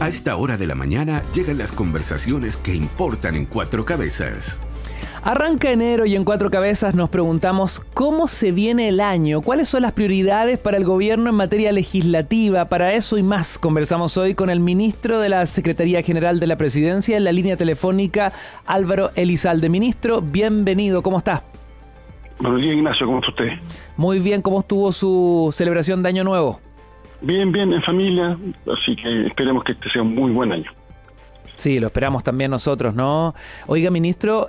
A esta hora de la mañana llegan las conversaciones que importan en Cuatro Cabezas. Arranca enero y en Cuatro Cabezas nos preguntamos cómo se viene el año, cuáles son las prioridades para el gobierno en materia legislativa. Para eso y más conversamos hoy con el ministro de la Secretaría General de la Presidencia en la línea telefónica, Álvaro Elizalde. Ministro, bienvenido, ¿cómo está? Buenos días, Ignacio, ¿cómo está usted? Muy bien, ¿cómo estuvo su celebración de Año Nuevo? Bien, en familia, así que esperemos que este sea un muy buen año. Sí, lo esperamos también nosotros, ¿no? Oiga, ministro,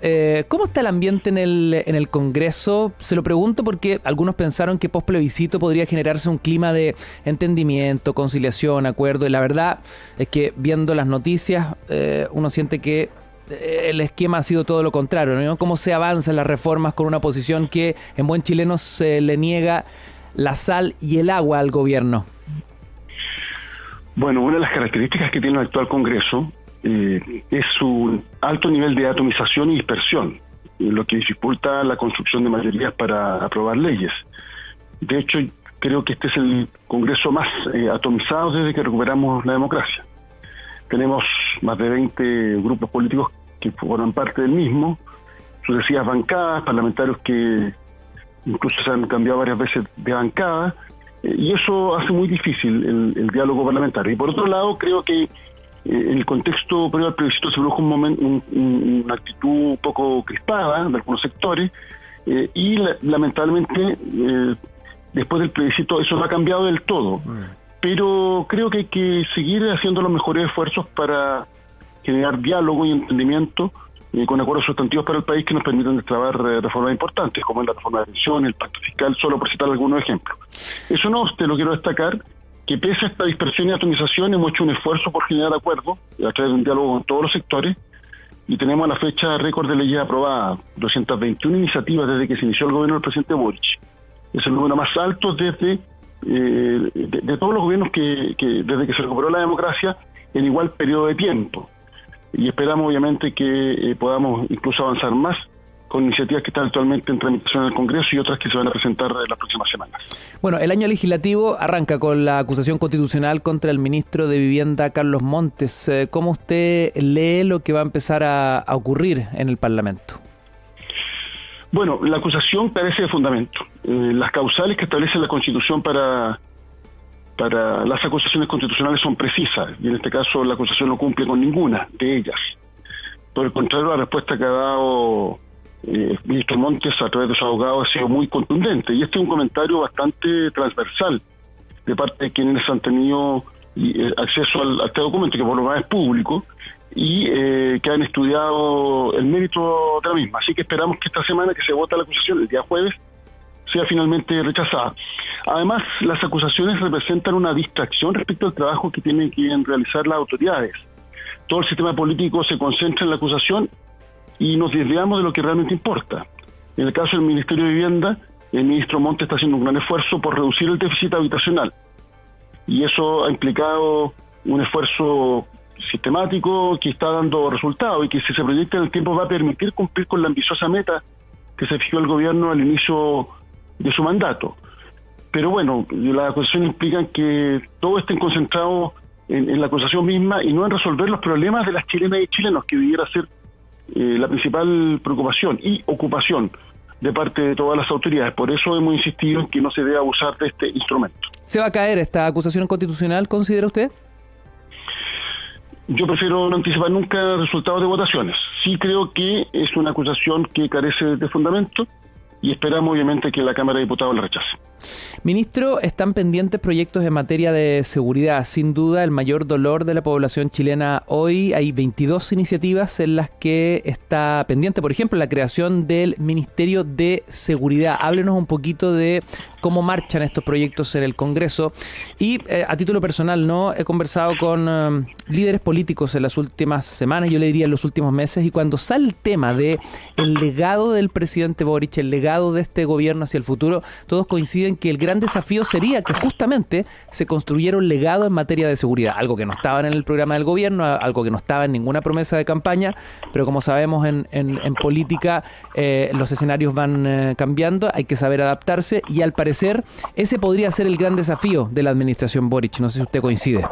¿cómo está el ambiente en el Congreso? Se lo pregunto porque algunos pensaron que post plebiscito podría generarse un clima de entendimiento, conciliación, acuerdo, y la verdad es que viendo las noticias uno siente que el esquema ha sido todo lo contrario, ¿no? ¿Cómo se avanza en las reformas con una oposición que en buen chileno se le niega la sal y el agua al gobierno? Bueno, una de las características que tiene el actual Congreso es su alto nivel de atomización y dispersión, lo que dificulta la construcción de mayorías para aprobar leyes. De hecho, creo que este es el Congreso más atomizado desde que recuperamos la democracia. Tenemos más de 20 grupos políticos que forman parte del mismo, sucesivas bancadas, parlamentarios que incluso se han cambiado varias veces de bancada, y eso hace muy difícil el diálogo parlamentario. Y por otro lado, creo que en el contexto previo al plebiscito se produjo una actitud un poco crispada de algunos sectores, y lamentablemente después del plebiscito eso no ha cambiado del todo. Pero creo que hay que seguir haciendo los mejores esfuerzos para generar diálogo y entendimiento con acuerdos sustantivos para el país que nos permitan destrabar reformas importantes, como es la reforma de pensiones, el pacto fiscal, solo por citar algunos ejemplos. Eso no, lo quiero destacar, que pese a esta dispersión y atomización hemos hecho un esfuerzo por generar acuerdos a través de un diálogo con todos los sectores, y tenemos a la fecha récord de leyes aprobadas, 221 iniciativas desde que se inició el gobierno del presidente Boric. Es el número más alto desde de todos los gobiernos que desde que se recuperó la democracia en igual periodo de tiempo. Y esperamos obviamente que podamos incluso avanzar más con iniciativas que están actualmente en tramitación en el Congreso y otras que se van a presentar en las próximas semanas. Bueno, el año legislativo arranca con la acusación constitucional contra el ministro de Vivienda, Carlos Montes. ¿Cómo usted lee lo que va a empezar a ocurrir en el Parlamento? Bueno, la acusación carece de fundamento. Las causales que establece la Constitución para las acusaciones constitucionales son precisas, y en este caso la acusación no cumple con ninguna de ellas. Por el contrario, la respuesta que ha dado el ministro Montes a través de su abogado ha sido muy contundente, y este es un comentario bastante transversal de parte de quienes han tenido acceso a este documento, que por lo menos es público, y que han estudiado el mérito de la misma. Así que esperamos que esta semana que se vota la acusación, el día jueves, sea finalmente rechazada. Además, las acusaciones representan una distracción respecto al trabajo que tienen que realizar las autoridades. Todo el sistema político se concentra en la acusación y nos desviamos de lo que realmente importa. En el caso del Ministerio de Vivienda, el ministro Montes está haciendo un gran esfuerzo por reducir el déficit habitacional, y eso ha implicado un esfuerzo sistemático que está dando resultados y que, si se proyecta en el tiempo, va a permitir cumplir con la ambiciosa meta que se fijó el gobierno al inicio de su mandato. Pero bueno, las acusaciones implican que todos estén concentrados en la acusación misma y no en resolver los problemas de las chilenas y chilenos, que debiera ser la principal preocupación y ocupación de parte de todas las autoridades. Por eso hemos insistido en que no se debe abusar de este instrumento. ¿Se va a caer esta acusación constitucional, considera usted? Yo prefiero no anticipar nunca resultados de votaciones. Sí creo que es una acusación que carece de fundamento, y esperamos obviamente que la Cámara de Diputados la rechace. Ministro, están pendientes proyectos en materia de seguridad. Sin duda, el mayor dolor de la población chilena hoy. Hay 22 iniciativas en las que está pendiente, por ejemplo, la creación del Ministerio de Seguridad. Háblenos un poquito de cómo marchan estos proyectos en el Congreso. Y a título personal, ¿no? He conversado con líderes políticos en las últimas semanas, yo le diría en los últimos meses, y cuando sale el tema de el legado del presidente Boric, el legado de este gobierno hacia el futuro, todos coinciden que el gran desafío sería que justamente se construyera un legado en materia de seguridad, algo que no estaba en el programa del gobierno, algo que no estaba en ninguna promesa de campaña, pero como sabemos en política los escenarios van cambiando, hay que saber adaptarse, y al parecer ese podría ser el gran desafío de la administración Boric. No sé si usted coincide.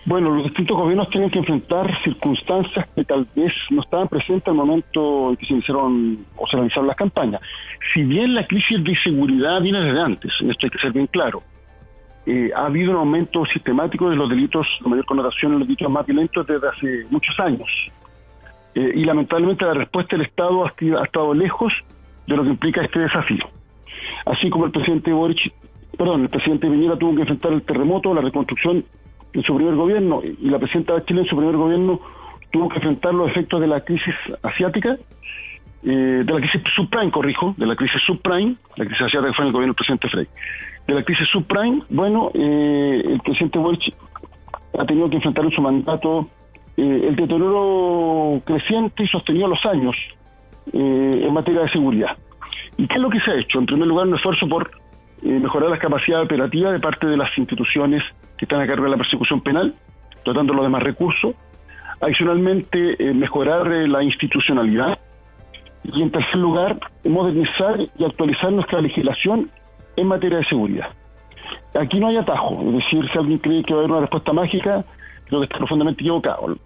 Bueno, los distintos gobiernos tienen que enfrentar circunstancias que tal vez no estaban presentes al momento en que se iniciaron o se realizaron las campañas. Si bien la crisis de inseguridad viene desde antes, en esto hay que ser bien claro, ha habido un aumento sistemático de los delitos, de mayor connotación en los delitos más violentos desde hace muchos años. Y lamentablemente la respuesta del Estado ha estado lejos de lo que implica este desafío. Así como el presidente Piñera tuvo que enfrentar el terremoto, la reconstrucción en su primer gobierno, y la presidenta de Chile en su primer gobierno tuvo que enfrentar los efectos de la crisis asiática, de la crisis subprime, la crisis asiática fue en el gobierno del presidente Frey. De la crisis subprime, el presidente Boric ha tenido que enfrentar en su mandato el deterioro creciente y sostenido a los años en materia de seguridad. ¿Y qué es lo que se ha hecho? En primer lugar, un esfuerzo por mejorar las capacidades operativas de parte de las instituciones que están a cargo de la persecución penal, dotándolo de más recursos. Adicionalmente, mejorar la institucionalidad. Y en tercer lugar, modernizar y actualizar nuestra legislación en materia de seguridad. Aquí no hay atajo, es decir, si alguien cree que va a haber una respuesta mágica, creo que está profundamente equivocado.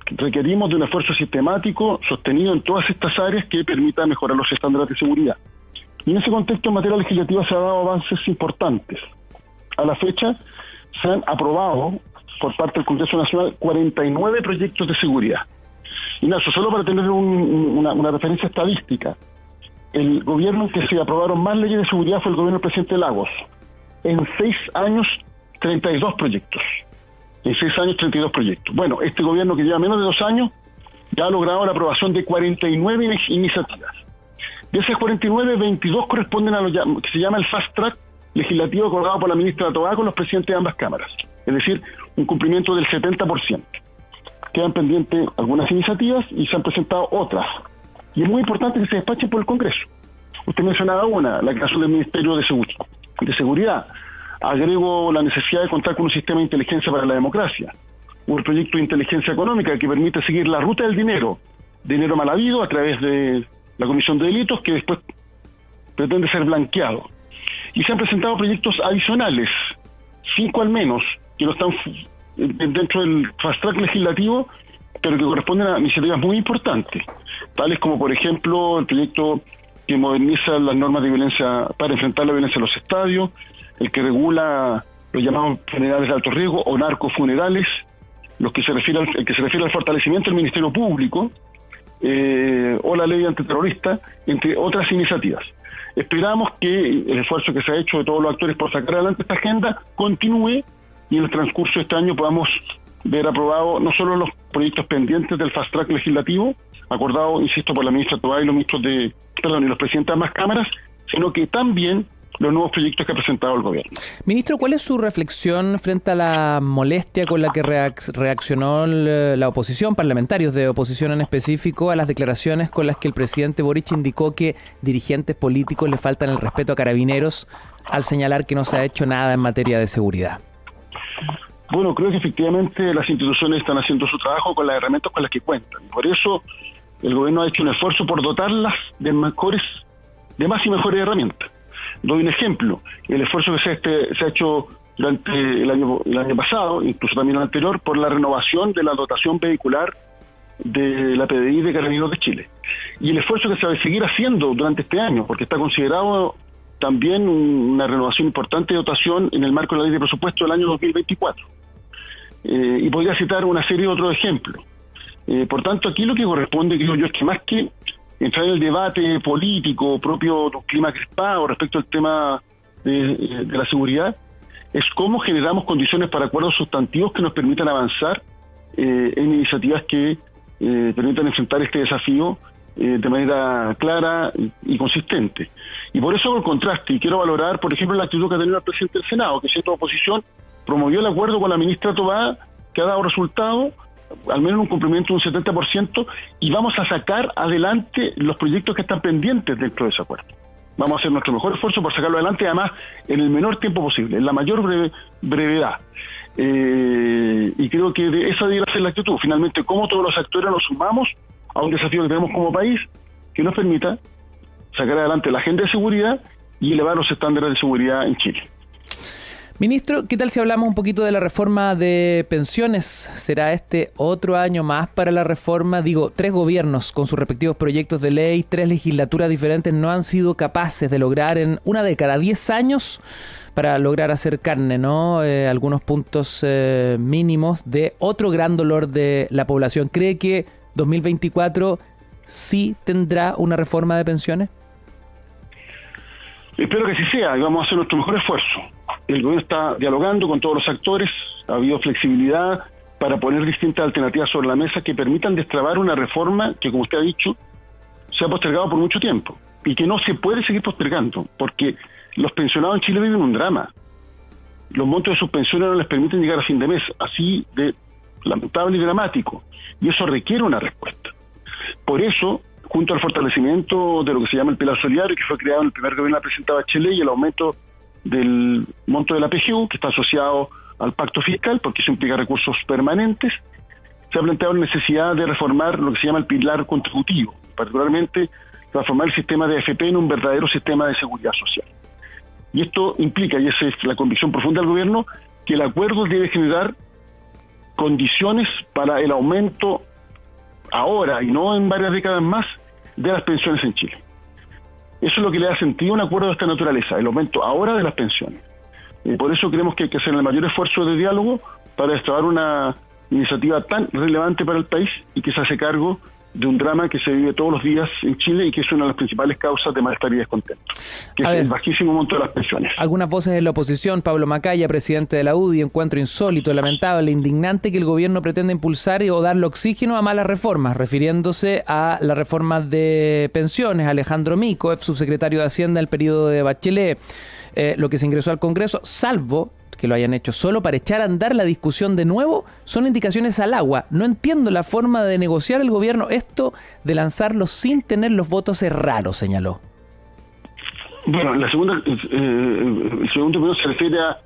Requerimos de un esfuerzo sistemático, sostenido en todas estas áreas que permita mejorar los estándares de seguridad. Y en ese contexto, en materia legislativa se han dado avances importantes. A la fecha, se han aprobado por parte del Congreso Nacional 49 proyectos de seguridad. Y Ignacio, solo para tener una referencia estadística, el gobierno en que se aprobaron más leyes de seguridad fue el gobierno del presidente Lagos. En 6 años, 32 proyectos. Bueno, este gobierno que lleva menos de 2 años ya ha logrado la aprobación de 49 iniciativas. De esas 49, 22 corresponden a lo que se llama el fast track legislativo acordado por la ministra Tobá con los presidentes de ambas cámaras. Es decir, un cumplimiento del 70%. Quedan pendientes algunas iniciativas y se han presentado otras. Y es muy importante que se despachen por el Congreso. Usted mencionaba una, la creación del Ministerio de Seguridad. Agrego la necesidad de contar con un sistema de inteligencia para la democracia. O el proyecto de inteligencia económica que permite seguir la ruta del dinero mal habido a través de la comisión de delitos que después pretende ser blanqueado. Y se han presentado proyectos adicionales, 5 al menos, que no están dentro del fast track legislativo, pero que corresponden a iniciativas muy importantes, tales como, por ejemplo, el proyecto que moderniza las normas de violencia para enfrentar la violencia en los estadios, el que regula los llamados funerales de alto riesgo o narcofunerales, el que se refiere al fortalecimiento del Ministerio Público, o la ley antiterrorista, entre otras iniciativas. Esperamos que el esfuerzo que se ha hecho de todos los actores por sacar adelante esta agenda continúe y en el transcurso de este año podamos ver aprobado no solo los proyectos pendientes del fast track legislativo, acordado, insisto, por la ministra Tobá y los presidentes de ambas cámaras, sino que también los nuevos proyectos que ha presentado el gobierno. Ministro, ¿cuál es su reflexión frente a la molestia con la que reaccionó la oposición, parlamentarios de oposición en específico, a las declaraciones con las que el presidente Boric indicó que dirigentes políticos le faltan el respeto a Carabineros al señalar que no se ha hecho nada en materia de seguridad? Bueno, creo que efectivamente las instituciones están haciendo su trabajo con las herramientas con las que cuentan. Por eso el gobierno ha hecho un esfuerzo por dotarlas de más y mejores herramientas. Doy un ejemplo, el esfuerzo que se ha hecho durante el año pasado, incluso también el anterior, por la renovación de la dotación vehicular de la PDI de Carabineros de Chile. Y el esfuerzo que se va a seguir haciendo durante este año, porque está considerado también una renovación importante de dotación en el marco de la ley de presupuesto del año 2024. Y podría citar una serie de otros ejemplos. Por tanto, aquí lo que corresponde, creo yo, es que más que entrar en el debate político propio de un clima crispado respecto al tema de la seguridad, es cómo generamos condiciones para acuerdos sustantivos que nos permitan avanzar en iniciativas que permitan enfrentar este desafío de manera clara y consistente. Y por eso hago el contraste, y quiero valorar, por ejemplo, la actitud que ha tenido el presidente del Senado, que siendo oposición promovió el acuerdo con la ministra Tobá, que ha dado resultado, al menos un cumplimiento de un 70%, y vamos a sacar adelante los proyectos que están pendientes dentro de ese acuerdo. Vamos a hacer nuestro mejor esfuerzo por sacarlo adelante, además, en el menor tiempo posible, en la mayor brevedad. Y creo que esa debería ser la actitud. Finalmente, cómo todos los actores nos sumamos a un desafío que tenemos como país, que nos permita sacar adelante la agenda de seguridad y elevar los estándares de seguridad en Chile. Ministro, ¿qué tal si hablamos un poquito de la reforma de pensiones? ¿Será este otro año más para la reforma? Digo, 3 gobiernos con sus respectivos proyectos de ley, 3 legislaturas diferentes no han sido capaces de lograr en una década, 10 años, para lograr hacer carne, ¿no? Algunos puntos mínimos de otro gran dolor de la población. ¿Cree que 2024 sí tendrá una reforma de pensiones? Espero que así sea y vamos a hacer nuestro mejor esfuerzo. El gobierno está dialogando con todos los actores, ha habido flexibilidad para poner distintas alternativas sobre la mesa que permitan destrabar una reforma que, como usted ha dicho, se ha postergado por mucho tiempo y que no se puede seguir postergando, porque los pensionados en Chile viven un drama. Los montos de sus pensiones no les permiten llegar a fin de mes, así de lamentable y dramático, y eso requiere una respuesta. Por eso, junto al fortalecimiento de lo que se llama el pilar solidario, que fue creado en el primer gobierno de la presidenta Bachelet, y el aumento del monto de la PGU, que está asociado al pacto fiscal, porque eso implica recursos permanentes, se ha planteado la necesidad de reformar lo que se llama el pilar contributivo, particularmente transformar el sistema de AFP en un verdadero sistema de seguridad social. Y esto implica, y esa es la convicción profunda del gobierno, que el acuerdo debe generar condiciones para el aumento ahora y no en varias décadas más de las pensiones en Chile. Eso es lo que le da sentido a un acuerdo de esta naturaleza, el aumento ahora de las pensiones. Y por eso creemos que hay que hacer el mayor esfuerzo de diálogo para destrabar una iniciativa tan relevante para el país y que se hace cargo de un drama que se vive todos los días en Chile y que es una de las principales causas de malestar y descontento, que es el bajísimo monto de las pensiones. Algunas voces de la oposición, Pablo Macaya, presidente de la UDI, encuentro insólito, lamentable, indignante que el gobierno pretenda impulsar o darle oxígeno a malas reformas, refiriéndose a la reforma de pensiones. Alejandro Mico, ex subsecretario de Hacienda del periodo de Bachelet, lo que se ingresó al Congreso, salvo que lo hayan hecho solo para echar a andar la discusión de nuevo, son indicaciones al agua. No entiendo la forma de negociar el gobierno esto de lanzarlo sin tener los votos, es raro, señaló. Bueno, el segundo punto se refiere a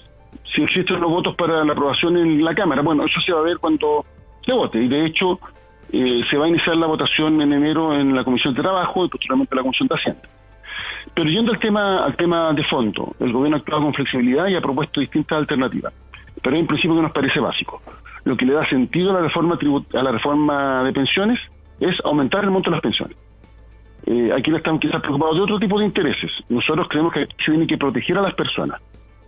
si existen los votos para la aprobación en la Cámara. Bueno, eso se va a ver cuando se vote y de hecho se va a iniciar la votación en enero en la Comisión de Trabajo y posteriormente en la Comisión de Hacienda. Pero yendo al tema de fondo, el gobierno ha actuado con flexibilidad y ha propuesto distintas alternativas. Pero hay un principio que nos parece básico. Lo que le da sentido a la reforma de pensiones es aumentar el monto de las pensiones. Aquí están quizás preocupados de otro tipo de intereses. Nosotros creemos que se tiene que proteger a las personas.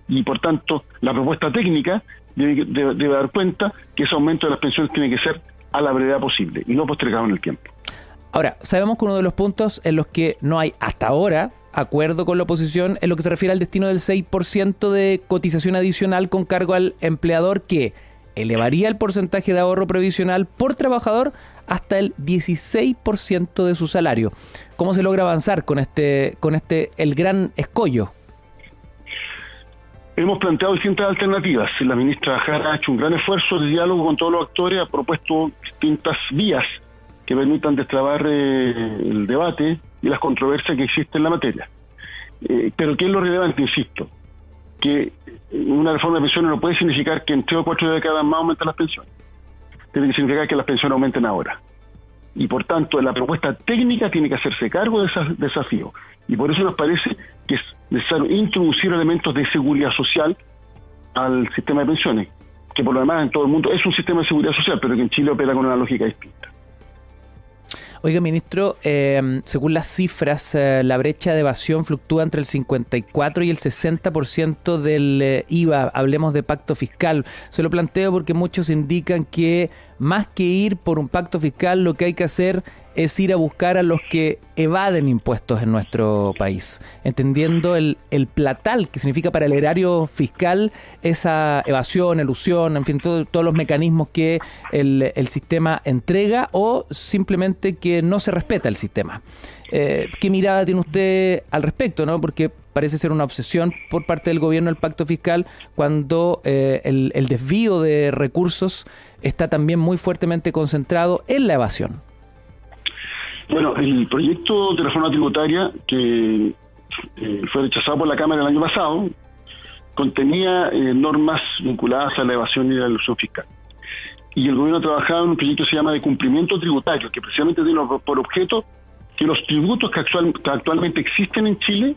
Y por tanto, la propuesta técnica debe dar cuenta que ese aumento de las pensiones tiene que ser a la brevedad posible y no postergado en el tiempo. Ahora, sabemos que uno de los puntos en los que no hay hasta ahora acuerdo con la oposición es lo que se refiere al destino del 6% de cotización adicional con cargo al empleador, que elevaría el porcentaje de ahorro previsional por trabajador hasta el 16% de su salario. ¿Cómo se logra avanzar con el gran escollo? Hemos planteado distintas alternativas. La ministra Jara ha hecho un gran esfuerzo de diálogo con todos los actores, ha propuesto distintas vías que permitan destrabar el debate y las controversias que existen en la materia. Pero ¿qué es lo relevante? Insisto, que una reforma de pensiones no puede significar que en 3 o 4 décadas más aumentan las pensiones. Tiene que significar que las pensiones aumenten ahora. Y por tanto, la propuesta técnica tiene que hacerse cargo de esos desafíos. Y por eso nos parece que es necesario introducir elementos de seguridad social al sistema de pensiones, que por lo demás en todo el mundo es un sistema de seguridad social, pero que en Chile opera con una lógica distinta. Oiga, ministro, según las cifras, la brecha de evasión fluctúa entre el 54 y el 60% del IVA. Hablemos de pacto fiscal. Se lo planteo porque muchos indican que más que ir por un pacto fiscal, lo que hay que hacer es ir a buscar a los que evaden impuestos en nuestro país, entendiendo el platal que significa para el erario fiscal esa evasión, elusión, en fin, todos los mecanismos que el sistema entrega o simplemente que no se respeta el sistema. ¿Qué mirada tiene usted al respecto, no? Porque parece ser una obsesión por parte del gobierno el pacto fiscal cuando el desvío de recursos está también muy fuertemente concentrado en la evasión. Bueno, el proyecto de reforma tributaria que fue rechazado por la Cámara el año pasado contenía normas vinculadas a la evasión y la elusión fiscal. Y el gobierno ha trabajado en un proyecto que se llama de cumplimiento tributario, que precisamente tiene por objeto que los tributos que actualmente existen en Chile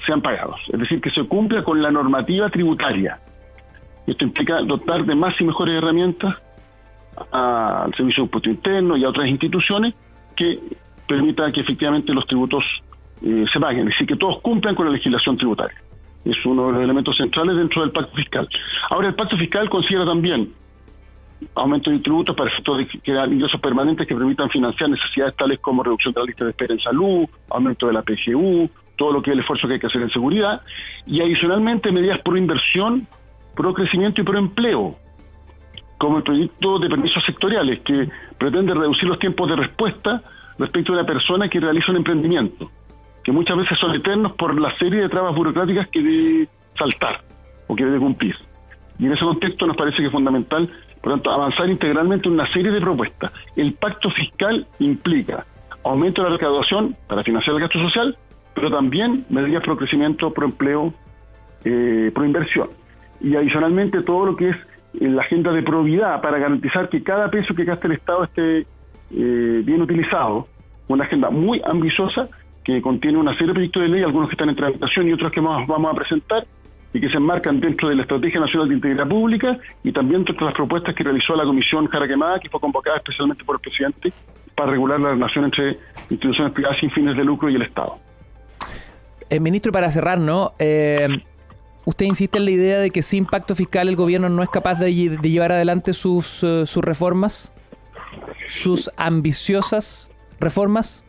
sean pagados. Es decir, que se cumpla con la normativa tributaria. Esto implica dotar de más y mejores herramientas al Servicio de Impuesto Interno y a otras instituciones que permita que efectivamente los tributos se paguen, es decir, que todos cumplan con la legislación tributaria. Es uno de los elementos centrales dentro del pacto fiscal. Ahora, el pacto fiscal considera también aumento de tributos para efectos de crear ingresos permanentes que permitan financiar necesidades tales como reducción de la lista de espera en salud, aumento de la PGU, todo lo que es el esfuerzo que hay que hacer en seguridad, y adicionalmente medidas pro inversión, pro crecimiento y pro empleo, como el proyecto de permisos sectoriales, que pretende reducir los tiempos de respuesta respecto a una persona que realiza un emprendimiento, que muchas veces son eternos por la serie de trabas burocráticas que debe saltar o que debe cumplir. Y en ese contexto nos parece que es fundamental, por lo tanto, avanzar integralmente en una serie de propuestas. El pacto fiscal implica aumento de la recaudación para financiar el gasto social, pero también medidas pro crecimiento, pro empleo, pro inversión. Y adicionalmente todo lo que es la agenda de probidad para garantizar que cada peso que gaste el Estado esté bien utilizado. Una agenda muy ambiciosa que contiene una serie de proyectos de ley, algunos que están en tramitación y otros que vamos a presentar, y que se enmarcan dentro de la Estrategia Nacional de Integridad Pública y también dentro de las propuestas que realizó la Comisión Jara Quemada, que fue convocada especialmente por el presidente para regular la relación entre instituciones privadas sin fines de lucro y el Estado. Ministro, para cerrar, ¿no? Usted insiste en la idea de que sin pacto fiscal el gobierno no es capaz de llevar adelante sus reformas, sus ambiciosas reformas.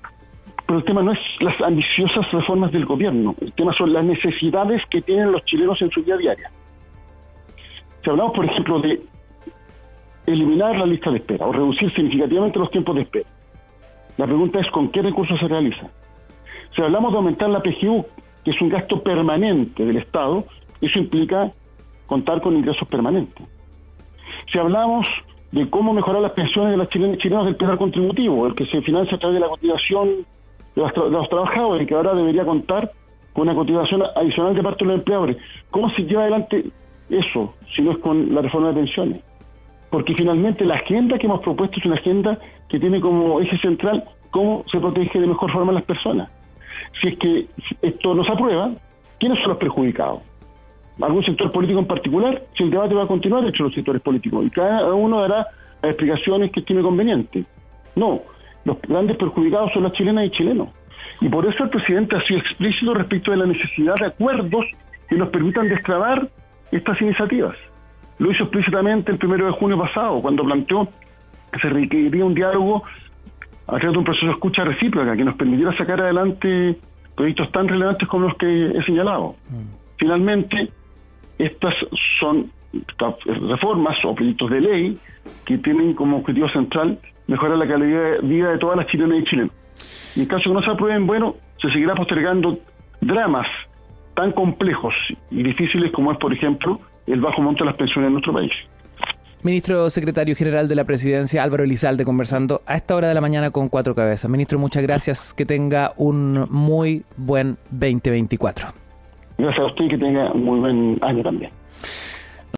Pero el tema no es las ambiciosas reformas del gobierno, el tema son las necesidades que tienen los chilenos en su vida diaria. Si hablamos, por ejemplo, de eliminar la lista de espera o reducir significativamente los tiempos de espera, la pregunta es ¿con qué recursos se realiza? Si hablamos de aumentar la PGU, que es un gasto permanente del Estado, eso implica contar con ingresos permanentes. Si hablamos de cómo mejorar las pensiones de las chilenas y chilenos del pilar contributivo, el que se financia a través de la cotización de los trabajadores, que ahora debería contar con una cotización adicional de parte de los empleadores. ¿Cómo se lleva adelante eso si no es con la reforma de pensiones? Porque finalmente la agenda que hemos propuesto es una agenda que tiene como eje central cómo se protege de mejor forma a las personas. Si es que esto no se aprueba, ¿quiénes son los perjudicados? ¿Algún sector político en particular? Si el debate va a continuar entre los sectores políticos y cada uno dará las explicaciones que estime conveniente. No, los grandes perjudicados son las chilenas y chilenos. Y por eso el presidente ha sido explícito respecto de la necesidad de acuerdos que nos permitan destrabar estas iniciativas. Lo hizo explícitamente el 1 de junio pasado, cuando planteó que se requeriría un diálogo a través de un proceso de escucha recíproca que nos permitiera sacar adelante proyectos tan relevantes como los que he señalado. Finalmente, estas son reformas o proyectos de ley que tienen como objetivo central mejorar la calidad de vida de todas las chilenas y chilenos. Y en caso que no se aprueben, bueno, se seguirá postergando dramas tan complejos y difíciles como es, por ejemplo, el bajo monto de las pensiones en nuestro país. Ministro Secretario General de la Presidencia, Álvaro Elizalde, conversando a esta hora de la mañana con Cuatro Cabezas. Ministro, muchas gracias. Que tenga un muy buen 2024. Gracias a usted y que tenga un muy buen año también.